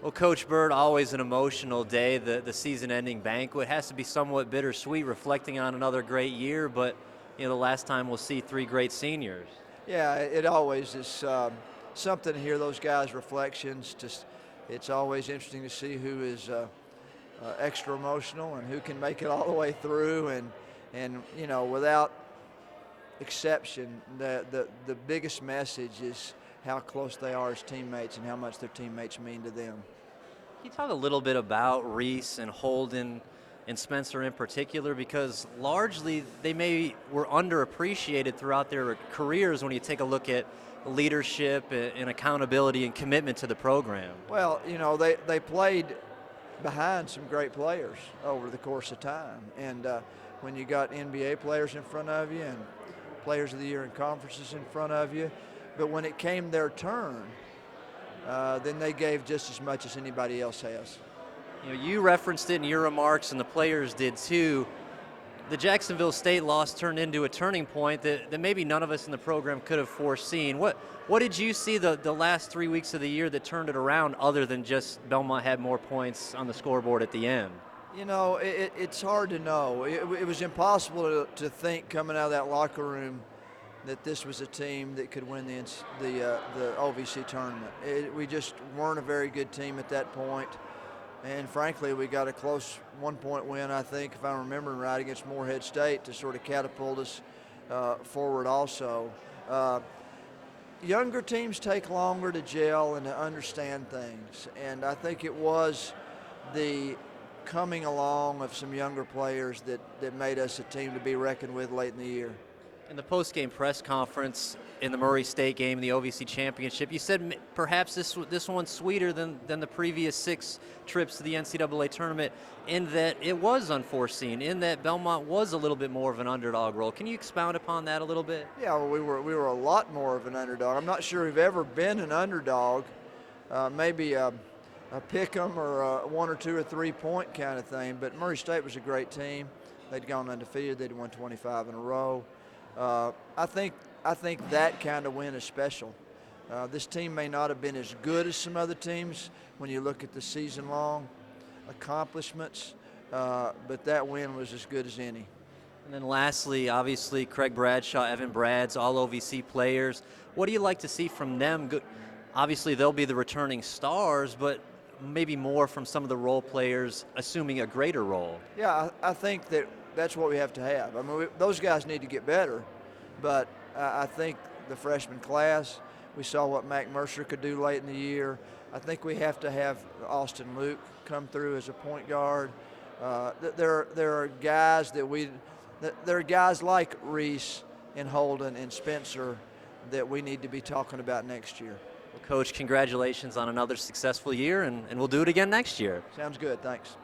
Well, Coach Byrd, always an emotional day. The season-ending banquet has to be somewhat bittersweet, reflecting on another great year. But the last time we'll see three great seniors. Yeah, it always is something to hear those guys' reflections. It's always interesting to see who is extra emotional and who can make it all the way through. And without exception, the biggest message is how close they are as teammates and how much their teammates mean to them. Can you talk a little bit about Reese and Holden and Spencer in particular, because largely they were underappreciated throughout their careers when you take a look at leadership and accountability and commitment to the program. Well, they played behind some great players over the course of time. And when you got NBA players in front of you and players of the year in conferences in front of you, but when it came their turn, then they gave just as much as anybody else has. You referenced it in your remarks, and the players did too. The Jacksonville State loss turned into a turning point that maybe none of us in the program could have foreseen. What did you see the last 3 weeks of the year that turned it around, other than just Belmont had more points on the scoreboard at the end? It's hard to know. It was impossible to think coming out of that locker room that this was a team that could win the OVC tournament. We just weren't a very good team at that point. And frankly, we got a close 1-point win, I think, if I'm remembering right, against Morehead State to sort of catapult us forward also. Younger teams take longer to gel and to understand things. And I think it was the coming along of some younger players that made us a team to be reckoned with late in the year. In the post-game press conference in the Murray State game, the OVC championship, you said perhaps this one's sweeter than the previous 6 trips to the NCAA tournament, in that it was unforeseen, in that Belmont was a little bit more of an underdog role. Can you expound upon that a little bit? Yeah, well, we were a lot more of an underdog. I'm not sure we've ever been an underdog, maybe a pick 'em or a 1 or 2 or 3 point kind of thing. But Murray State was a great team. They'd gone undefeated. They'd won 25 in a row. I think that kind of win is special. This team may not have been as good as some other teams when you look at the season-long accomplishments, but that win was as good as any. And then lastly, obviously, Craig Bradshaw, Evan Brads, all OVC players. What do you like to see from them? Obviously, they'll be the returning stars, but maybe more from some of the role players assuming a greater role. Yeah, I think that's what we have to have. I mean, those guys need to get better, but I think the freshman class, we saw what Mac Mercer could do late in the year. I think we have to have Austin Luke come through as a point guard. There are guys there are guys like Reese and Holden and Spencer that we need to be talking about next year. Well, Coach, congratulations on another successful year, and we'll do it again next year. Sounds good. Thanks.